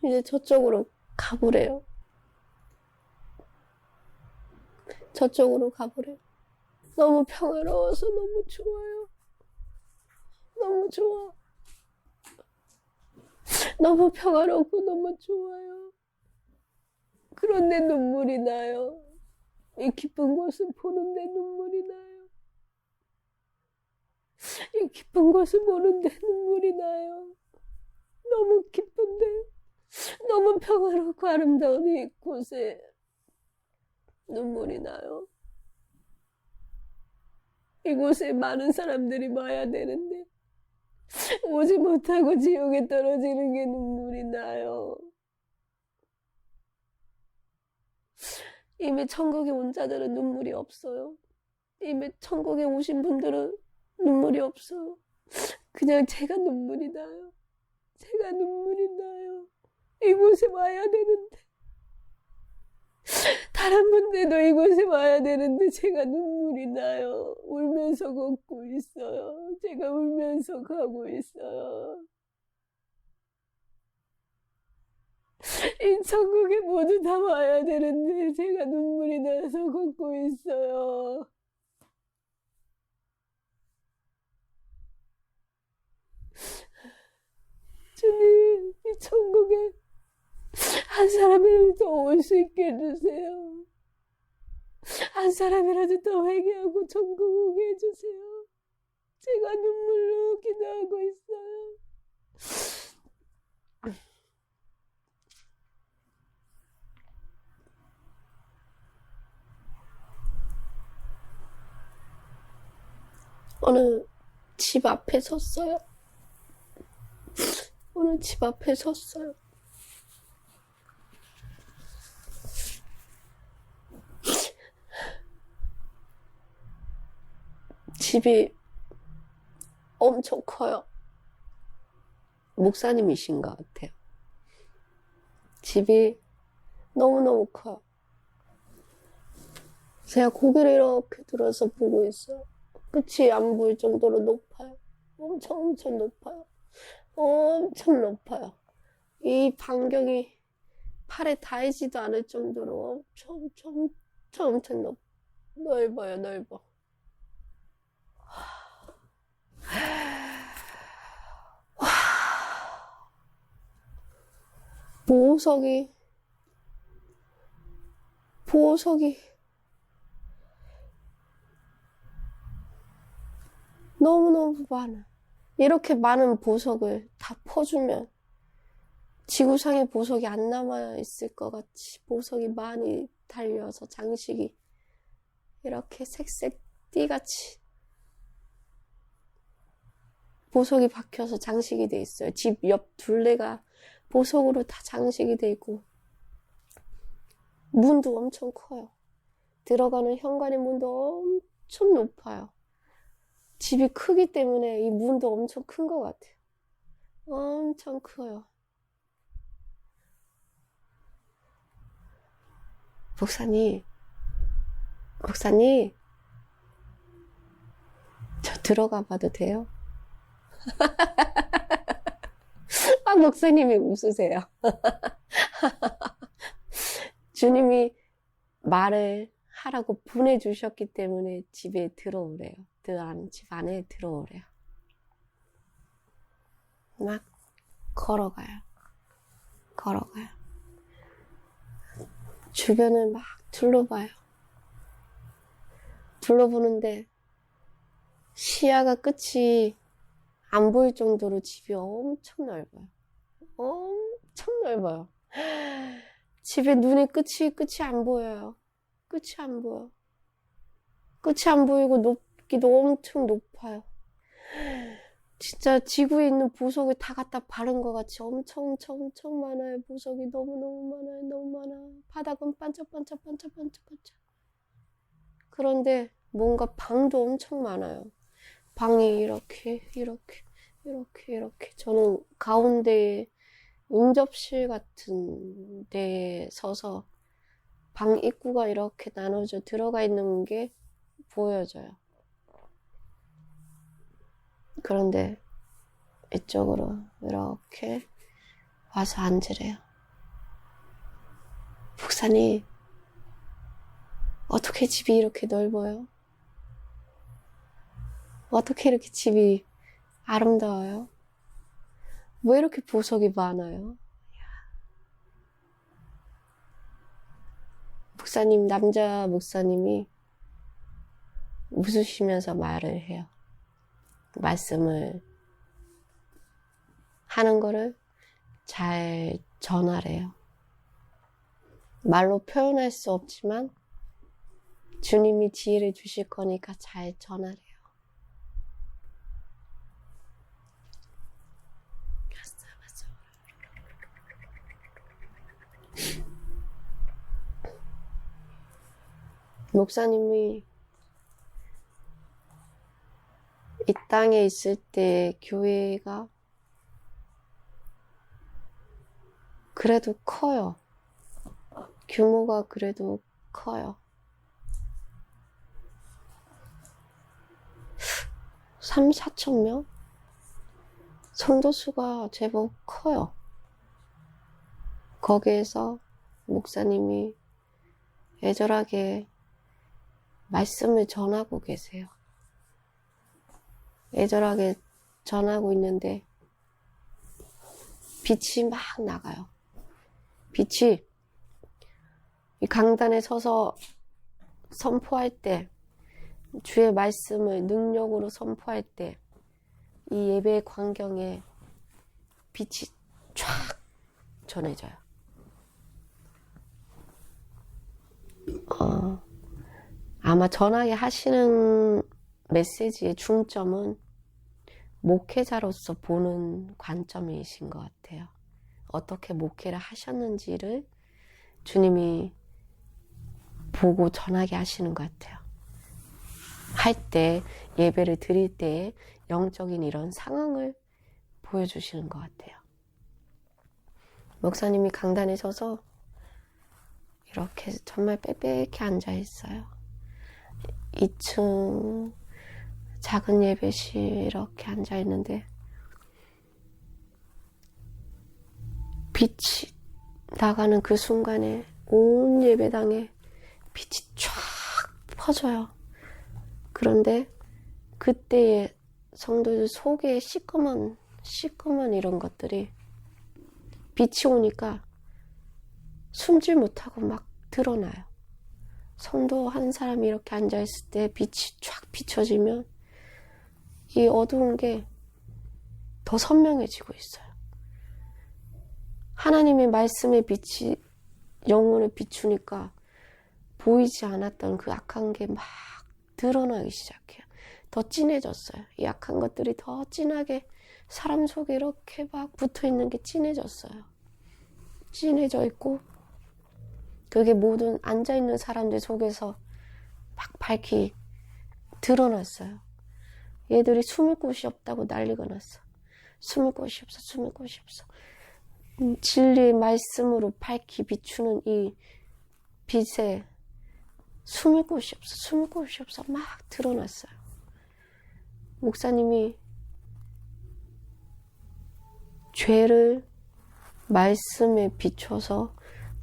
이제 저쪽으로 가보래요. 저쪽으로 가보래요. 너무 평화로워서 너무 좋아요. 너무 좋아. 너무 평화롭고 너무 좋아요. 그런데 눈물이 나요. 이 기쁜 곳을 보는데 눈물이 나요. 이 기쁜 곳을 보는데 눈물이 나요. 너무 기쁜데, 너무 평화롭고 아름다운 이 곳에 눈물이 나요. 이곳에 많은 사람들이 와야 되는데 오지 못하고 지옥에 떨어지는 게 눈물이 나요. 이미 천국에 온 자들은 눈물이 없어요. 이미 천국에 오신 분들은 눈물이 없어요. 그냥 제가 눈물이 나요. 제가 눈물이 나요. 이곳에 와야 되는데, 다른 분들도 이곳에 와야 되는데 제가 눈물이 나요. 울면서 걷고 있어요. 제가 울면서 가고 있어요. 이 천국에 모두 다 와야 되는데 제가 눈물이 나서 걷고 있어요. 주님, 이 천국에 한 사람이라도 더 올 수 있게 해주세요. 한 사람이라도 더 회개하고 천국 오게 해주세요. 제가 눈물로 기도하고 있어요. 오늘 집 앞에 섰어요. 오늘 집 앞에 섰어요. 집이 엄청 커요. 목사님이신 것 같아요. 집이 너무너무 커요. 제가 고개를 이렇게 들어서 보고 있어요. 끝이 안 보일 정도로 높아요. 엄청 높아요. 엄청 높아요. 이 반경이 팔에 닿이지도 않을 정도로 엄청 넓어요. 넓어. 보호석이 너무너무 많아. 이렇게 많은 보석을 다 퍼주면 지구상에 보석이 안 남아있을 것 같이 보석이 많이 달려서 장식이 이렇게 색색 띠같이 보석이 박혀서 장식이 돼 있어요. 집 옆 둘레가 보석으로 다 장식이 돼 있고 문도 엄청 커요. 들어가는 현관의 문도 엄청 높아요. 집이 크기 때문에 이 문도 엄청 큰 것 같아요. 엄청 커요. 목사님, 저 들어가 봐도 돼요? 목사님이 웃으세요. 주님이 말을 하라고 보내주셨기 때문에 집에 들어오래요. 집 안에 들어오래요. 막 걸어가요. 주변을 막 둘러봐요. 둘러보는데 시야가 끝이 안 보일 정도로 집이 엄청 넓어요. 엄청 넓어요. 집에 눈에 끝이 안 보여요. 끝이 안 보여. 끝이 안 보이고 높기도 엄청 높아요. 진짜 지구에 있는 보석을 다 갖다 바른 것 같이 엄청 많아요. 보석이 너무 많아요. 바닥은 반짝반짝. 그런데 뭔가 방도 엄청 많아요. 방이 이렇게. 저는 가운데에 응접실 같은 데에 서서 방 입구가 이렇게 나눠져 들어가 있는 게 보여져요. 그런데 이쪽으로 이렇게 와서 앉으래요. 목사님, 어떻게 집이 이렇게 넓어요? 어떻게 이렇게 집이 아름다워요? 왜 이렇게 보석이 많아요? 목사님, 남자 목사님이 웃으시면서 말을 해요. 말씀을 하는 거를 잘 전하래요. 말로 표현할 수 없지만 주님이 지혜를 주실 거니까 잘 전하래요. 목사님이 이 땅에 있을 때 교회가 그래도 커요. 규모가 그래도 커요. 3, 4천 명? 성도 수가 제법 커요. 거기에서 목사님이 애절하게 말씀을 전하고 계세요. 애절하게 전하고 있는데 빛이 막 나가요. 빛이 이 강단에 서서 선포할 때, 주의 말씀을 능력으로 선포할 때 이 예배의 광경에 빛이 쫙 전해져요. 아마 전하게 하시는 메시지의 중점은 목회자로서 보는 관점이신 것 같아요. 어떻게 목회를 하셨는지를 주님이 보고 전하게 하시는 것 같아요. 할 때, 예배를 드릴 때 영적인 이런 상황을 보여주시는 것 같아요. 목사님이 강단에 서서 이렇게 정말 빽빽히 앉아 있어요. 2층 작은 예배실 이렇게 앉아 있는데 빛이 나가는 그 순간에 온 예배당에 빛이 쫙 퍼져요. 그런데 그때의 성도들 속에 시꺼먼 이런 것들이 빛이 오니까 숨질 못하고 막 드러나요. 성도 한 사람이 이렇게 앉아있을 때 빛이 쫙 비춰지면 이 어두운 게 더 선명해지고 있어요. 하나님의 말씀의 빛이 영혼을 비추니까 보이지 않았던 그 악한 게 막 드러나기 시작해요. 더 진해졌어요. 이 악한 것들이 더 진하게 사람 속에 이렇게 막 붙어있는 게 진해졌어요. 진해져 있고 그게 모든 앉아있는 사람들 속에서 막 밝히 드러났어요. 얘들이 숨을 곳이 없다고 난리가 났어. 숨을 곳이 없어, 숨을 곳이 없어. 진리의 말씀으로 밝히 비추는 이 빛에 숨을 곳이 없어, 숨을 곳이 없어 막 드러났어요. 목사님이 죄를 말씀에 비춰서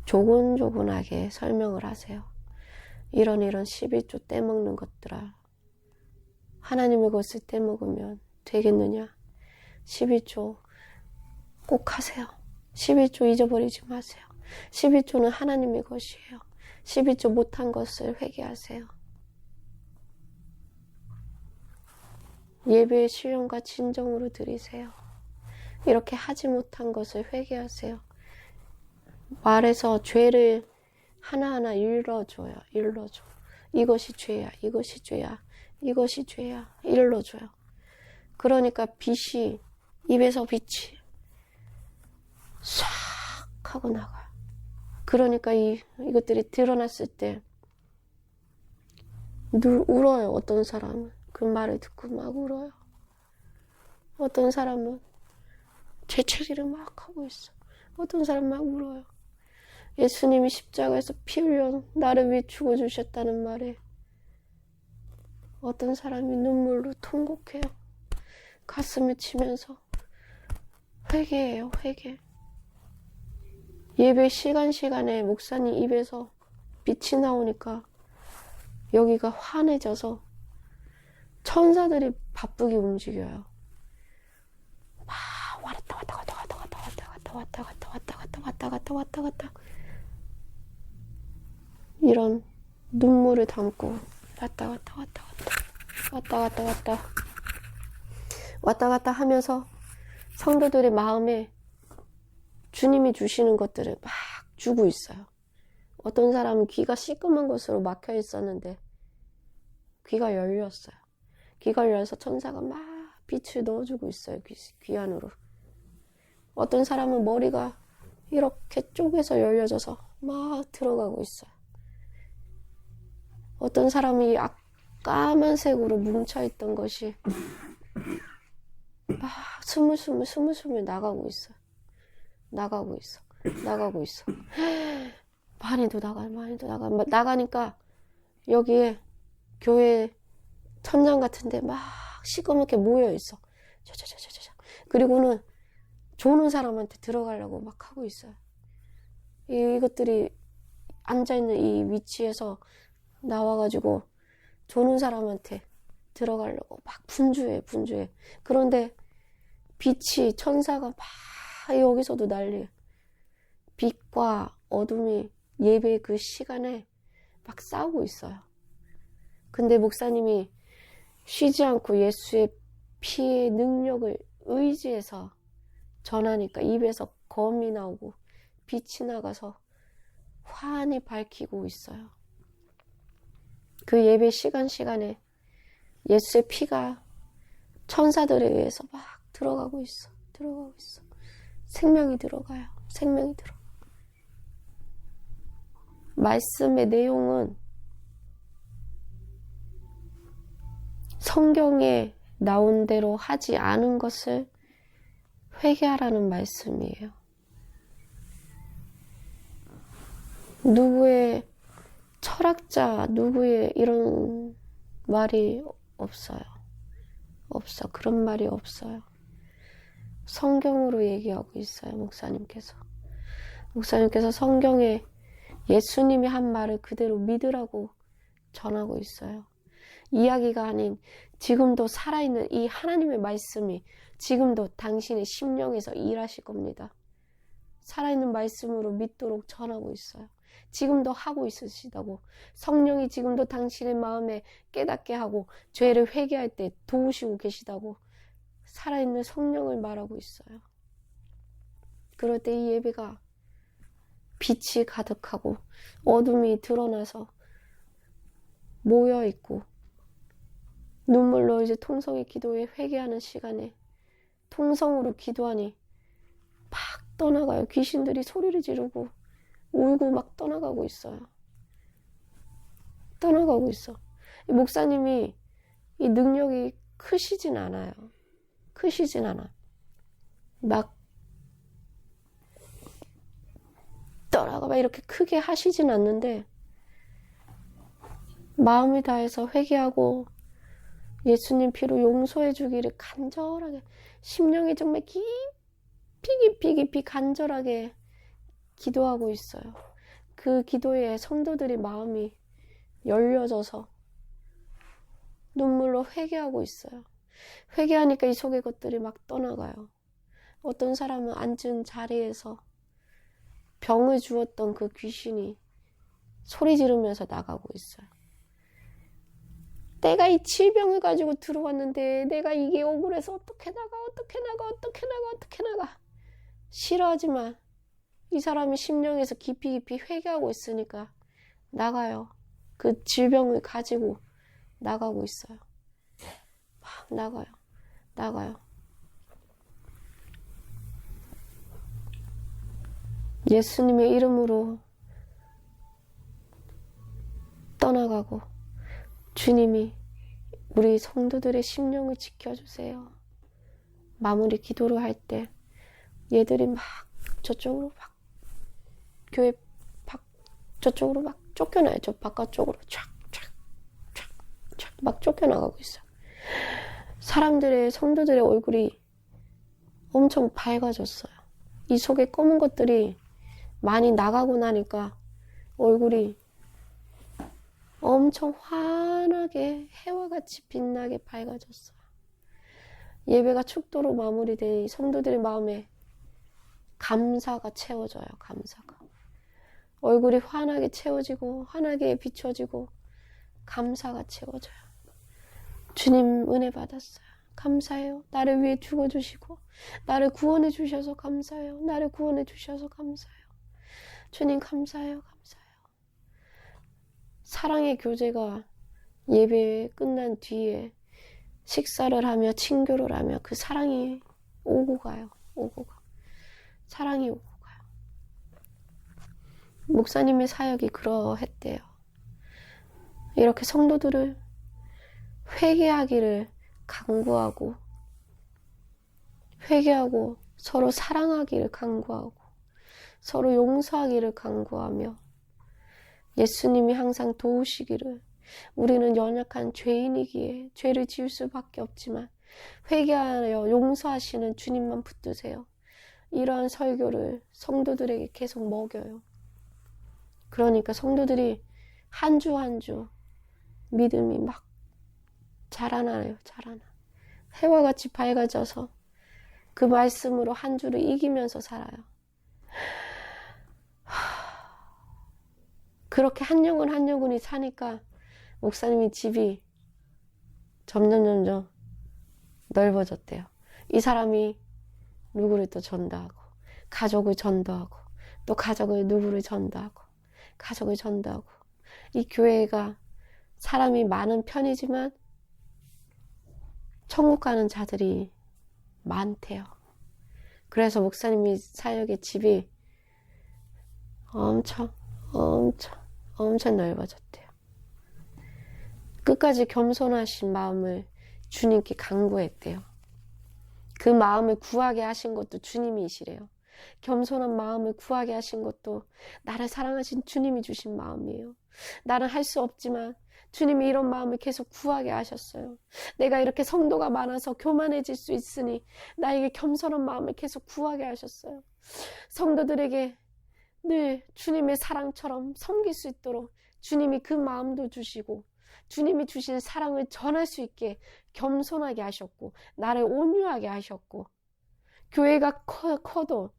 조곤조곤하게 설명을 하세요. 이런 11조 떼먹는 것들아, 하나님의 것을 떼먹으면 되겠느냐? 11조 꼭 하세요. 11조 잊어버리지 마세요. 11조는 하나님의 것이에요. 11조 못한 것을 회개하세요. 예배의 신령과 진정으로 드리세요. 이렇게 하지 못한 것을 회개하세요. 말에서 죄를 하나하나 일러줘요. 일러줘. 이것이 죄야. 이것이 죄야. 이것이 죄야. 일러줘요. 그러니까 빛이, 입에서 빛이 싹 하고 나가요. 그러니까 이것들이 드러났을 때 울어요. 어떤 사람은 그 말을 듣고 막 울어요. 어떤 사람은 재채기를 막 하고 있어. 어떤 사람은 막 울어요. 예수님이 십자가에서 피 흘려 나를 위해 죽어주셨다는 말에 어떤 사람이 눈물로 통곡해요. 가슴을 치면서 회개해요. 회개. 예배 시간에 목사님 입에서 빛이 나오니까 여기가 환해져서 천사들이 바쁘게 움직여요. 막 왔다 갔다 왔다 갔다 왔다 갔다 갔다 왔다 갔다 왔다 갔다 왔다 갔다 왔다 갔다 이런 눈물을 담고 왔다 갔다 왔다 갔다 왔다 갔다 왔다 왔다 갔다 하면서 성도들의 마음에 주님이 주시는 것들을 막 주고 있어요. 어떤 사람은 귀가 시꺼먼 것으로 막혀 있었는데 귀가 열렸어요. 귀가 열려서 천사가 막 빛을 넣어주고 있어요. 귀 안으로. 어떤 사람은 머리가 이렇게 쪼개서 열려져서 막 들어가고 있어요. 어떤 사람이 까만색으로 뭉쳐있던 것이 막 스물스물 나가고 있어요. 나가고 있어. 많이도 나가니까 여기에 교회 천장 같은데 막 시꺼멓게 모여있어. 그리고는 조는 사람한테 들어가려고 막 하고 있어요. 이것들이 앉아있는 이 위치에서 나와가지고 조는 사람한테 들어가려고 막 분주해. 그런데 빛이 천사가 막 여기서도 난리예요. 빛과 어둠이 예배 그 시간에 막 싸우고 있어요. 근데 목사님이 쉬지 않고 예수의 피의 능력을 의지해서 전하니까 입에서 검이 나오고 빛이 나가서 환히 밝히고 있어요. 그 예배 시간에 예수의 피가 천사들에 의해서 막 들어가고 있어. 생명이 들어가요. 말씀의 내용은 성경에 나온 대로 하지 않은 것을 회개하라는 말씀이에요. 누구의 철학자, 누구의 이런 말이 없어요. 그런 말이 없어요. 성경으로 얘기하고 있어요. 목사님께서 성경에 예수님이 한 말을 그대로 믿으라고 전하고 있어요. 이야기가 아닌 지금도 살아있는 이 하나님의 말씀이 지금도 당신의 심령에서 일하실 겁니다. 살아있는 말씀으로 믿도록 전하고 있어요. 지금도 하고 있으시다고. 성령이 지금도 당신의 마음에 깨닫게 하고 죄를 회개할 때 도우시고 계시다고 살아있는 성령을 말하고 있어요. 그럴 때 이 예배가 빛이 가득하고 어둠이 드러나서 모여있고 눈물로 이제 통성의 기도에 회개하는 시간에 통성으로 기도하니 막 떠나가요. 귀신들이 소리를 지르고 울고 막 떠나가고 있어요. 목사님이 이 능력이 크시진 않아. 막 떠나가 막 이렇게 크게 하시진 않는데 마음을 다해서 회개하고 예수님 피로 용서해 주기를 간절하게 심령이 정말 깊이 간절하게 기도하고 있어요. 그 기도에 성도들의 마음이 열려져서 눈물로 회개하고 있어요. 회개하니까 이 속의 것들이 막 떠나가요. 어떤 사람은 앉은 자리에서 병을 주었던 그 귀신이 소리 지르면서 나가고 있어요. 내가 이 질병을 가지고 들어왔는데 내가 이게 억울해서 어떻게 나가. 싫어하지만 이 사람이 심령에서 깊이 회개하고 있으니까 나가요. 그 질병을 가지고 나가고 있어요. 막 나가요. 예수님의 이름으로 떠나가고 주님이 우리 성도들의 심령을 지켜주세요. 마무리 기도를 할 때 얘들이 막 저쪽으로 막 교회 저쪽으로 막 쫓겨나요. 저 바깥쪽으로 촥 막 쫓겨나가고 있어요. 성도들의 얼굴이 엄청 밝아졌어요. 이 속에 검은 것들이 많이 나가고 나니까 얼굴이 엄청 환하게 해와 같이 빛나게 밝아졌어요. 예배가 축도로 마무리되니 성도들의 마음에 감사가 채워져요. 감사가. 얼굴이 환하게 채워지고 환하게 비춰지고 감사가 채워져요. 주님 은혜 받았어요. 감사해요. 나를 위해 죽어주시고 나를 구원해 주셔서 감사해요. 나를 구원해 주셔서 감사해요. 주님 감사해요. 감사해요. 사랑의 교제가 예배 끝난 뒤에 식사를 하며 친교를 하며 그 사랑이 오고 가요. 오고 가. 사랑이 오고 가요. 목사님의 사역이 그러했대요. 이렇게 성도들을 회개하기를 강구하고 회개하고 서로 사랑하기를 강구하고 서로 용서하기를 강구하며 예수님이 항상 도우시기를 우리는 연약한 죄인이기에 죄를 지을 수밖에 없지만 회개하여 용서하시는 주님만 붙드세요. 이러한 설교를 성도들에게 계속 먹여요. 그러니까 성도들이 한 주 한 주 믿음이 막 자라나요. 자라나. 해와 같이 밝아져서 그 말씀으로 한 주를 이기면서 살아요. 그렇게 한 영혼 한 영혼이 사니까 목사님이 집이 점점 넓어졌대요. 이 사람이 누구를 또 전도하고 가족을 전도하고 또 가족을 누구를 전도하고 가족을 전도하고 이 교회가 사람이 많은 편이지만 천국 가는 자들이 많대요. 그래서 목사님이 사역의 집이 엄청 넓어졌대요. 끝까지 겸손하신 마음을 주님께 간구했대요. 그 마음을 구하게 하신 것도 주님이시래요. 겸손한 마음을 구하게 하신 것도 나를 사랑하신 주님이 주신 마음이에요. 나는 할 수 없지만 주님이 이런 마음을 계속 구하게 하셨어요. 내가 이렇게 성도가 많아서 교만해질 수 있으니 나에게 겸손한 마음을 계속 구하게 하셨어요. 성도들에게 늘 주님의 사랑처럼 섬길 수 있도록 주님이 그 마음도 주시고 주님이 주신 사랑을 전할 수 있게 겸손하게 하셨고 나를 온유하게 하셨고 교회가 커도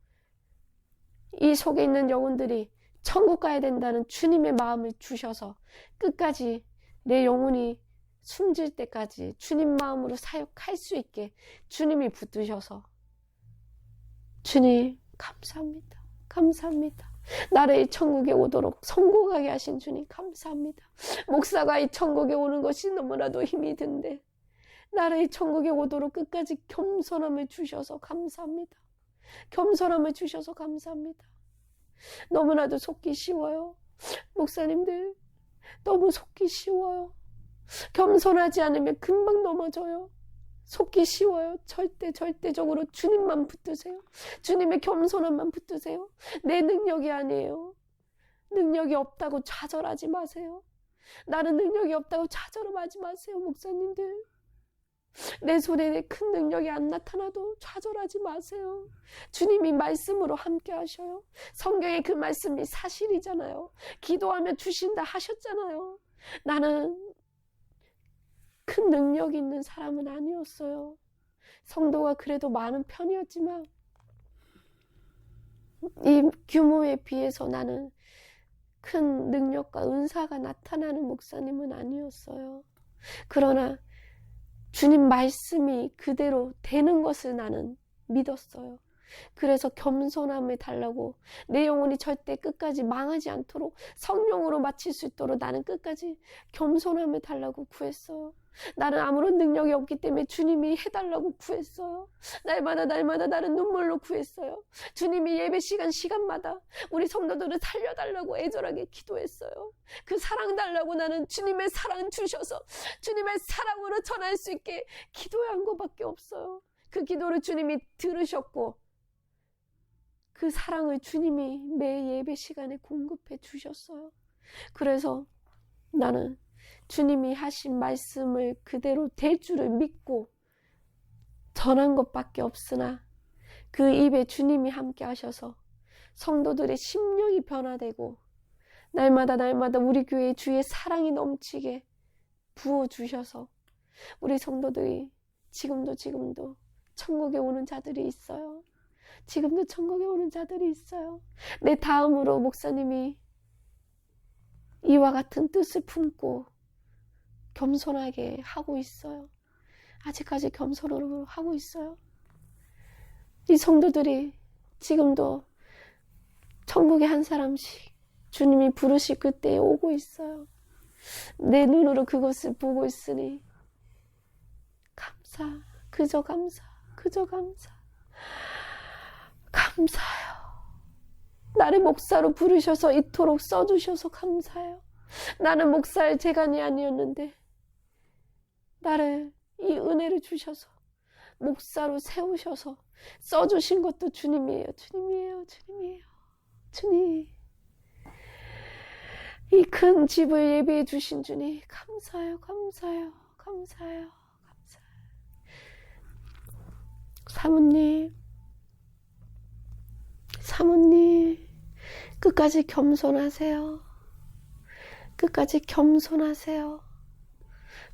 이 속에 있는 영혼들이 천국 가야 된다는 주님의 마음을 주셔서 끝까지 내 영혼이 숨질 때까지 주님 마음으로 사역할 수 있게 주님이 붙드셔서 주님 감사합니다. 감사합니다. 나를 이 천국에 오도록 성공하게 하신 주님 감사합니다. 목사가 이 천국에 오는 것이 너무나도 힘이 든데 나를 이 천국에 오도록 끝까지 겸손함을 주셔서 감사합니다. 겸손함을 주셔서 감사합니다. 너무나도 속기 쉬워요. 목사님들 너무 속기 쉬워요. 겸손하지 않으면 금방 넘어져요. 속기 쉬워요. 절대적으로 주님만 붙드세요. 주님의 겸손함만 붙드세요. 내 능력이 아니에요. 능력이 없다고 좌절하지 마세요. 나는 능력이 없다고 좌절하지 마세요. 목사님들 내 손에 큰 능력이 안 나타나도 좌절하지 마세요. 주님이 말씀으로 함께 하셔요. 성경에 그 말씀이 사실이잖아요. 기도하면 주신다 하셨잖아요. 나는 큰 능력 있는 사람은 아니었어요. 성도가 그래도 많은 편이었지만 이 규모에 비해서 나는 큰 능력과 은사가 나타나는 목사님은 아니었어요. 그러나 주님 말씀이 그대로 되는 것을 나는 믿었어요. 그래서 겸손함을 달라고 내 영혼이 절대 끝까지 망하지 않도록 성령으로 마칠 수 있도록 나는 끝까지 겸손함을 달라고 구했어요. 나는 아무런 능력이 없기 때문에 주님이 해달라고 구했어요. 날마다 나는 눈물로 구했어요. 주님이 예배 시간마다 우리 성도들을 살려달라고 애절하게 기도했어요. 그 사랑 달라고 나는 주님의 사랑 주셔서 주님의 사랑으로 전할 수 있게 기도한 것밖에 없어요. 그 기도를 주님이 들으셨고 그 사랑을 주님이 매 예배 시간에 공급해 주셨어요. 그래서 나는 주님이 하신 말씀을 그대로 될 줄을 믿고 전한 것밖에 없으나 그 입에 주님이 함께 하셔서 성도들의 심령이 변화되고 날마다 우리 교회에 주의 사랑이 넘치게 부어주셔서 우리 성도들이 지금도 천국에 오는 자들이 있어요. 지금도 천국에 오는 자들이 있어요. 내 다음으로 목사님이 이와 같은 뜻을 품고 겸손하게 하고 있어요. 아직까지 겸손으로 하고 있어요. 이 성도들이 지금도 천국에 한 사람씩 주님이 부르실 그때에 오고 있어요. 내 눈으로 그것을 보고 있으니 감사, 그저 감사. 감사해요. 나를 목사로 부르셔서 이토록 써주셔서 감사해요. 나는 목사의 재간이 아니었는데 나를 이 은혜를 주셔서 목사로 세우셔서 써주신 것도 주님이에요. 주님. 이 큰 집을 예비해 주신 주님 감사해요. 사모님 끝까지 겸손하세요.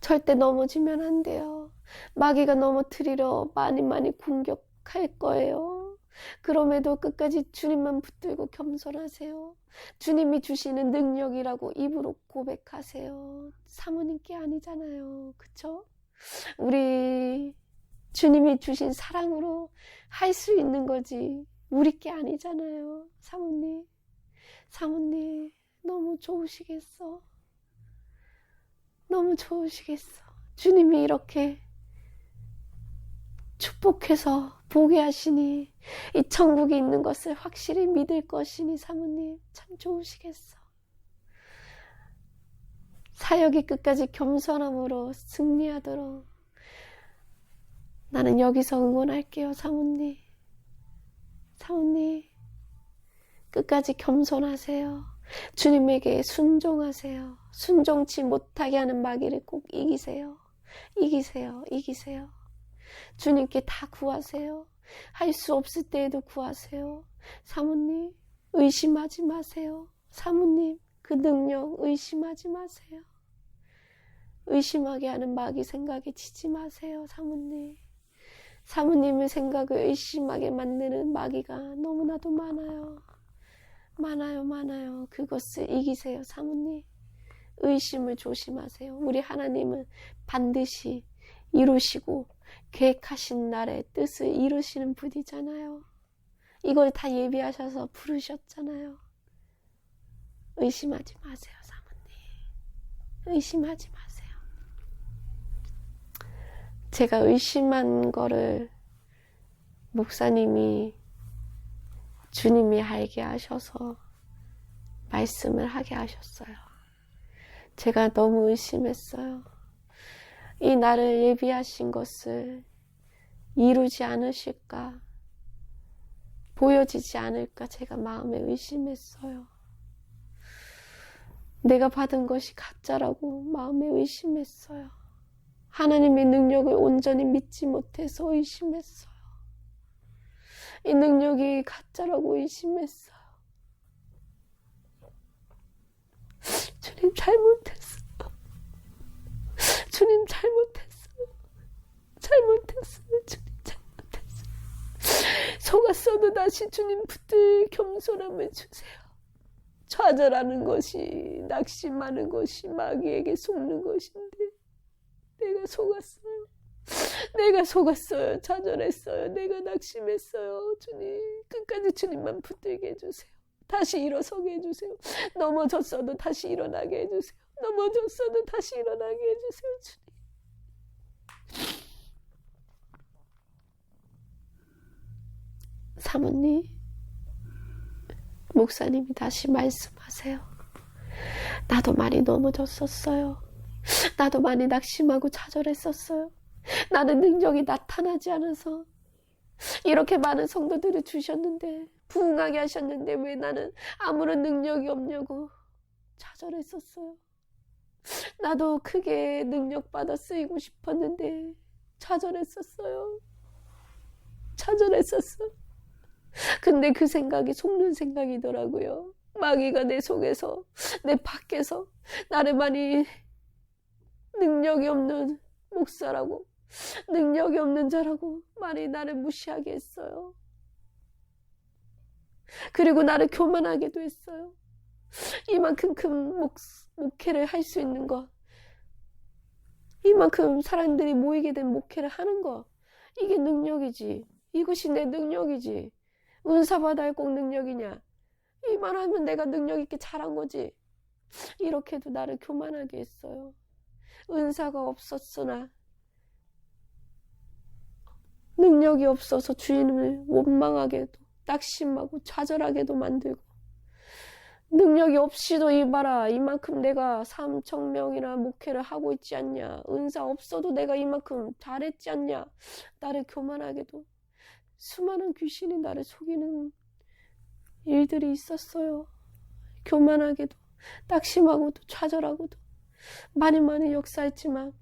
절대 넘어지면 안 돼요. 마귀가 넘어뜨리러 많이 공격할 거예요. 그럼에도 끝까지 주님만 붙들고 겸손하세요. 주님이 주시는 능력이라고 입으로 고백하세요. 사모님께 아니잖아요. 그쵸? 우리 주님이 주신 사랑으로 할 수 있는 거지 우리께 아니잖아요. 사모님 너무 좋으시겠어. 주님이 이렇게 축복해서 보게 하시니 이 천국에 있는 것을 확실히 믿을 것이니 사모님 참 좋으시겠어. 사역이 끝까지 겸손함으로 승리하도록 나는 여기서 응원할게요. 사모님 끝까지 겸손하세요. 주님에게 순종하세요. 순종치 못하게 하는 마귀를 꼭 이기세요. 주님께 다 구하세요. 할 수 없을 때에도 구하세요. 사모님 의심하지 마세요. 사모님 그 능력 의심하지 마세요. 의심하게 하는 마귀 생각에 지지 마세요. 사모님의 생각을 의심하게 만드는 마귀가 너무나도 많아요. 그것을 이기세요. 사모님 의심을 조심하세요. 우리 하나님은 반드시 이루시고 계획하신 날의 뜻을 이루시는 분이잖아요. 이걸 다 예비하셔서 부르셨잖아요. 의심하지 마세요. 사모님 의심하지 마세요. 제가 의심한 거를 목사님이 주님이 알게 하셔서 말씀을 하게 하셨어요. 제가 너무 의심했어요. 이 날을 예비하신 것을 이루지 않으실까, 보여지지 않을까 제가 마음에 의심했어요. 내가 받은 것이 가짜라고 마음에 의심했어요. 하나님의 능력을 온전히 믿지 못해서 의심했어요. 이 능력이 가짜라고 의심했어요. 주님 잘못했어요. 주님 잘못했어요. 주님 잘못했어요. 속았어도 다시 주님 붙들 겸손함을 주세요. 좌절하는 것이, 낙심하는 것이 마귀에게 속는 것인데 내가 속았어요. 좌절했어요. 내가 낙심했어요. 주님 끝까지 주님만 붙들게 해주세요. 다시 일어서게 해주세요. 넘어졌어도 다시 일어나게 해주세요. 주님. 사모님, 목사님이 다시 말씀하세요. 나도 많이 넘어졌었어요. 나도 많이 낙심하고 좌절했었어요. 나는 능력이 나타나지 않아서 이렇게 많은 성도들을 주셨는데, 부흥하게 하셨는데 왜 나는 아무런 능력이 없냐고 좌절했었어요. 나도 크게 능력받아 쓰이고 싶었는데 좌절했었어요. 근데 그 생각이 속는 생각이더라고요. 마귀가 내 속에서, 내 밖에서 나를 많이 능력이 없는 목사라고, 능력이 없는 자라고 많이 나를 무시하게 했어요. 그리고 나를 교만하게도 했어요. 이만큼 큰 목회를 할 수 있는 것, 이만큼 사람들이 모이게 된 목회를 하는 것, 이게 능력이지. 이것이 내 능력이지. 은사받아야 꼭 능력이냐. 이만하면 내가 능력 있게 잘한 거지. 이렇게도 나를 교만하게 했어요. 은사가 없었으나 능력이 없어서 주인을 원망하게도, 낙심하고 좌절하게도 만들고, 능력이 없이도 이봐라, 이만큼 내가 3,000명이나 목회를 하고 있지 않냐, 은사 없어도 내가 이만큼 잘했지 않냐, 나를 교만하게도, 수많은 귀신이 나를 속이는 일들이 있었어요. 교만하게도, 낙심하고도, 좌절하고도 많이 역사했지만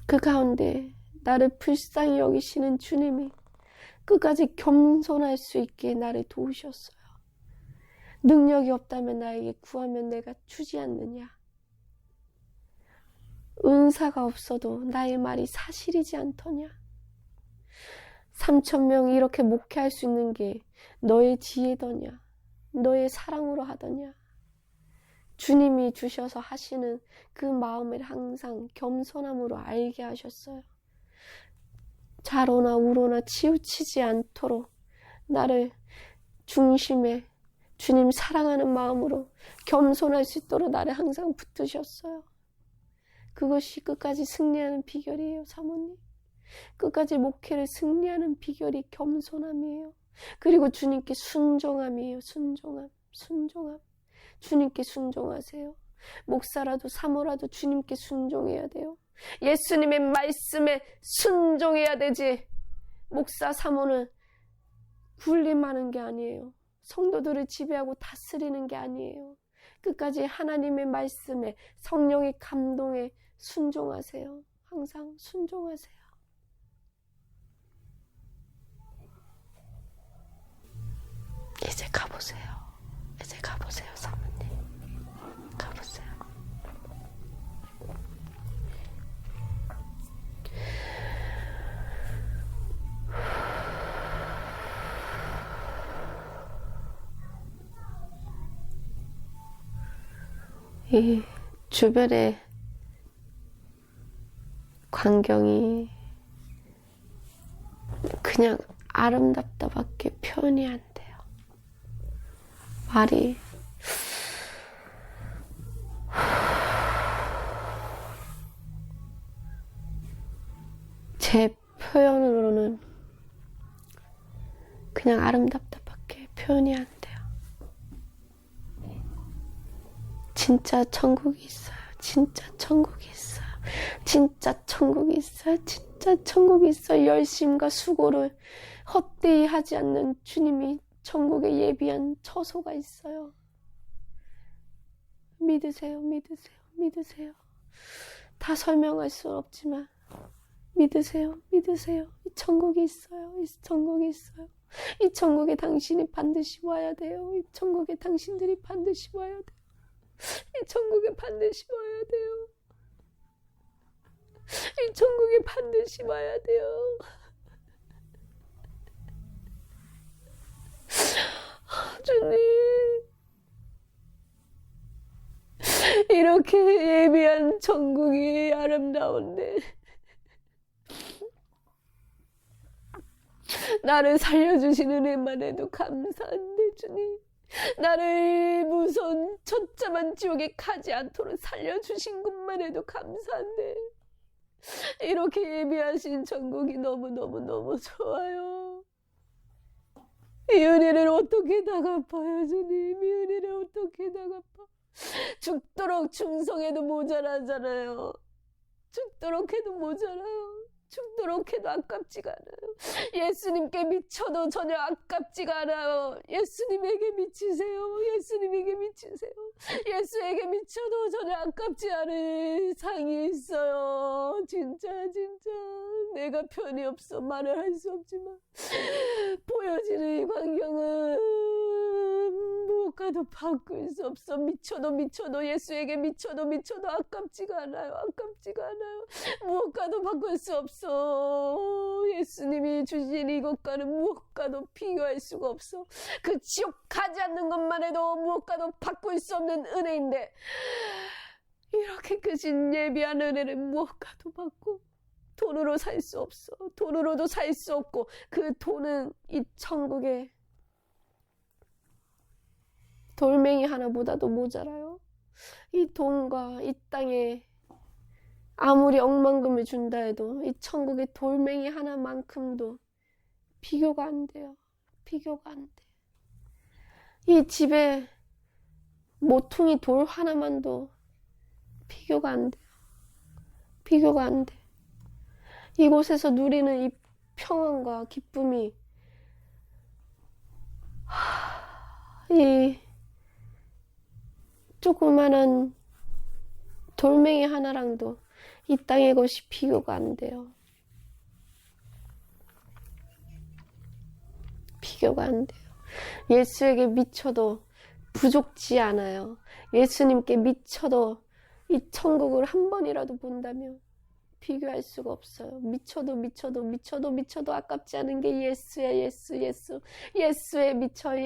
그 가운데 나를 불쌍히 여기시는 주님이 끝까지 겸손할 수 있게 나를 도우셨어요. 능력이 없다면 나에게 구하면 내가 주지 않느냐. 은사가 없어도 나의 말이 사실이지 않더냐. 3,000명이 이렇게 목회할 수 있는 게 너의 지혜더냐, 너의 사랑으로 하더냐. 주님이 주셔서 하시는 그 마음을 항상 겸손함으로 알게 하셨어요. 좌로나 우로나 치우치지 않도록 나를 중심에 주님 사랑하는 마음으로 겸손할 수 있도록 나를 항상 붙드셨어요. 그것이 끝까지 승리하는 비결이에요, 사모님. 끝까지 목회를 승리하는 비결이 겸손함이에요. 그리고 주님께 순종함이에요. 순종함. 주님께 순종하세요. 목사라도 사모라도 주님께 순종해야 돼요. 예수님의 말씀에 순종해야 되지. 목사 사모는 군림하는 게 아니에요. 성도들을 지배하고 다스리는 게 아니에요. 끝까지 하나님의 말씀에, 성령의 감동에 순종하세요. 항상 순종하세요. 이제 가보세요. 이제 가보세요, 사모님. 가보세요. 이 주변의 광경이 그냥 아름답다밖에 표현이 안 돼요. 말이 제 표현으로는 그냥 아름답다밖에 표현이 안 돼요. 진짜 천국이 있어요. 진짜 천국이 있어요. 진짜 천국이 있어요. 진짜 천국이 있어요. 열심과 수고를 헛되이 하지 않는 주님이 천국에 예비한 처소가 있어요. 믿으세요. 믿으세요. 믿으세요. 다 설명할 수는 없지만 믿으세요. 믿으세요. 이 천국이 있어요. 이 천국이 있어요. 이 천국에 당신이 반드시 와야 돼요. 이 천국에 당신들이 반드시 와야 돼요. 이 천국에 반드시 와야 돼요. 이 천국에 반드시 와야 돼요. 주님, 이렇게 예비한 천국이 아름다운데 나를 살려주시는 애만 해도 감사한데 주님, 나를 무서운 처참한 지옥에 가지 않도록 살려주신 것만 해도 감사한데 이렇게 예비하신 천국이 너무너무 좋아요. 이 은혜를 어떻게 다 갚아요, 주님. 이 은혜를 어떻게 다 갚아. 죽도록 충성해도 모자라잖아요. 죽도록 해도 모자라요. 죽도록 해도 아깝지가 않아요. 예수님께 미쳐도 전혀 아깝지가 않아요. 예수님에게 미치세요. 예수님에게 미치세요. 예수에게 미쳐도 전혀 아깝지 않은 상이 있어요. 진짜 내가 편이 없어 말을 할 수 없지만 보여지는 이 광경은 무엇과도 바꿀 수 없어. 미쳐도 예수에게 미쳐도 아깝지가 않아요. 무엇과도 바꿀 수 없어. 예수님이 주신 이것과는 무엇과도 비교할 수가 없어. 그 지옥 가지 않는 것만 해도 무엇과도 바꿀 수 없는 은혜인데 이렇게 크신 예비한 은혜를 무엇과도 바꾸고 돈으로 살 수 없어. 돈으로도 살 수 없고 그 돈은 이 천국에 돌멩이 하나보다도 모자라요. 이 돈과 이 땅에 아무리 억만금을 준다 해도 이 천국의 돌멩이 하나만큼도 비교가 안 돼요. 비교가 안 돼. 이 집에 모퉁이 돌 하나만도 비교가 안 돼요. 비교가 안 돼. 이곳에서 누리는 이 평안과 기쁨이 이 조그마한 돌멩이 하나랑도 이 땅의 것이 비교가 안 돼요. 비교가 안 돼요. 예수에게 미쳐도 부족지 않아요. 예수님께 미쳐도 이 천국을 한 번이라도 본다면 비교할 수가 없어요. 미쳐도 아깝지 않은 게 예수야. 예수에 미쳐.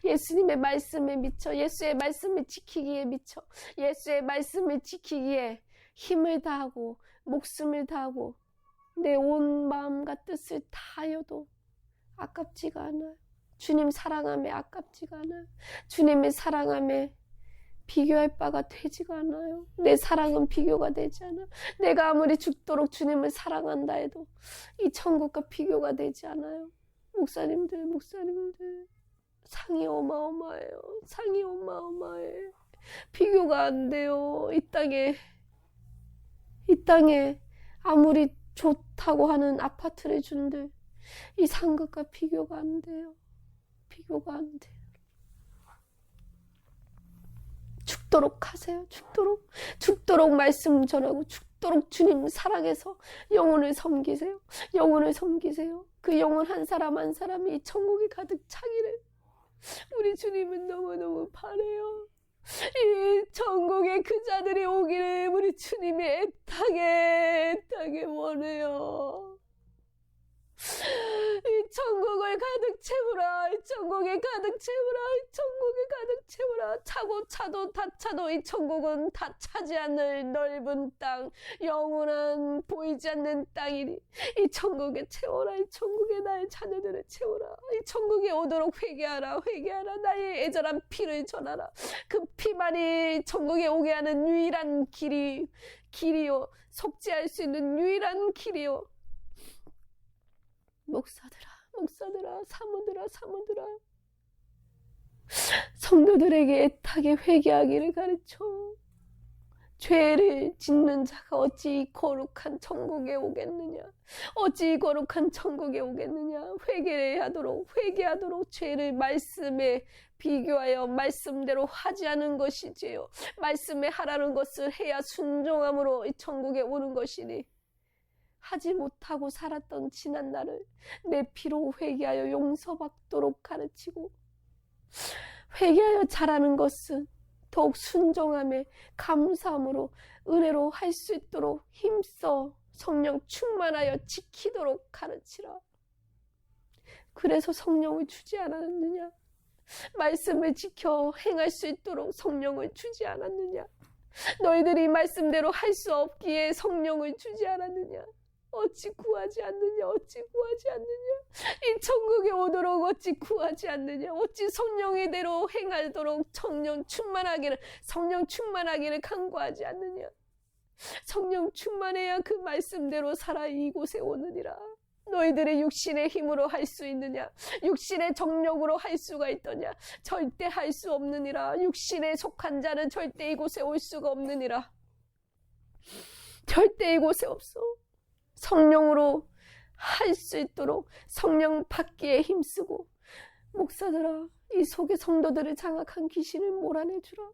예수님의 말씀에 미쳐. 예수의 말씀을 지키기에 미쳐. 예수의 말씀을 지키기에 힘을 다하고 목숨을 다하고 내 온 마음과 뜻을 다하여도 아깝지가 않아요. 주님 사랑함에 아깝지가 않아요. 주님의 사랑함에 비교할 바가 되지가 않아요. 내 사랑은 비교가 되지 않아. 내가 아무리 죽도록 주님을 사랑한다 해도 이 천국과 비교가 되지 않아요. 목사님들 상이 어마어마해요. 상이 어마어마해. 비교가 안 돼요. 이 땅에 아무리 좋다고 하는 아파트를 준들 이 상급과 비교가 안 돼요. 비교가 안 돼요. 죽도록 하세요. 죽도록 말씀 전하고 죽도록 주님 사랑해서 영혼을 섬기세요. 그 영혼 한 사람 한 사람이 천국이 가득 차기를 우리 주님은 너무너무 바라요. 이 천국에 그 자들이 오기를 우리 주님이 애타게 원해요. 이 천국을 가득 채우라. 이 천국에 가득 채우라. 차도 다 차도 이 천국은 다 차지 않을 넓은 땅, 영원한 보이지 않는 땅이니 이 천국에 채워라. 이 천국에 나의 자녀들을 채워라. 이 천국에 오도록 회개하라. 나의 애절한 피를 전하라. 그 피만이 천국에 오게 하는 유일한 길이요. 속죄할 수 있는 유일한 길이요. 목사들아, 사모들아, 성도들에게 애타게 회개하기를 가르쳐. 죄를 짓는 자가 어찌 거룩한 천국에 오겠느냐. 회개하도록 죄를 말씀에 비교하여 말씀대로 하지 않은 것이 죄요. 말씀에 하라는 것을 해야 순종함으로 이 천국에 오는 것이니 하지 못하고 살았던 지난 날을 내 피로 회개하여 용서받도록 가르치고, 회개하여 잘하는 것은 더욱 순종함에 감사함으로 은혜로 할 수 있도록 힘써 성령 충만하여 지키도록 가르치라. 그래서 성령을 주지 않았느냐? 말씀을 지켜 행할 수 있도록 성령을 주지 않았느냐? 너희들이 말씀대로 할 수 없기에 성령을 주지 않았느냐? 어찌 구하지 않느냐? 이 천국에 오도록 어찌 구하지 않느냐? 어찌 성령의 대로 행하도록 성령 충만하기를 간구하지 않느냐? 성령 충만해야 그 말씀대로 살아 이곳에 오느니라. 너희들의 육신의 힘으로 할 수 있느냐? 육신의 정력으로 할 수가 있더냐? 절대 할 수 없느니라. 육신에 속한 자는 절대 이곳에 올 수가 없느니라. 절대 이곳에 없어. 성령으로 할 수 있도록 성령 받기에 힘쓰고, 목사들아, 이 속에 성도들을 장악한 귀신을 몰아내주라.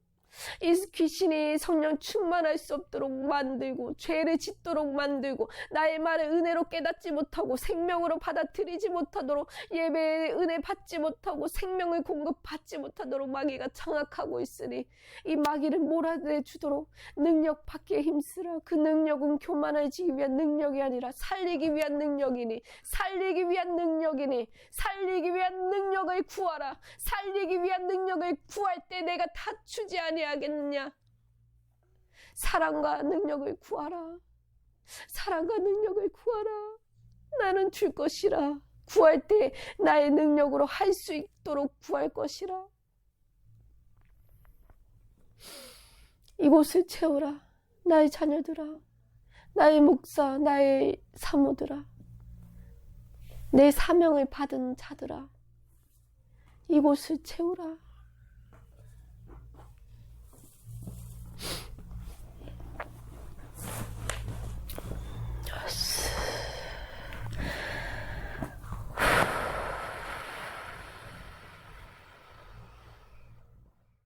이 귀신이 성령 충만할 수 없도록 만들고, 죄를 짓도록 만들고, 나의 말을 은혜로 깨닫지 못하고 생명으로 받아들이지 못하도록, 예배의 은혜 받지 못하고 생명을 공급받지 못하도록 마귀가 장악하고 있으니 이 마귀를 몰아내주도록 능력 받기에 힘쓰라. 그 능력은 교만해지기 위한 능력이 아니라 살리기 위한 능력이니, 살리기 위한 능력이니, 살리기 위한 능력을 구하라. 살리기 위한 능력을 구할 때 내가 다투지 아니하겠느냐. 사랑과 능력을 구하라. 사랑과 능력을 구하라. 나는 줄 것이라. 구할 때 나의 능력으로 할 수 있도록 구할 것이라. 이곳을 채우라. 나의 자녀들아, 나의 목사, 나의 사모들아, 내 사명을 받은 자들아, 이곳을 채우라.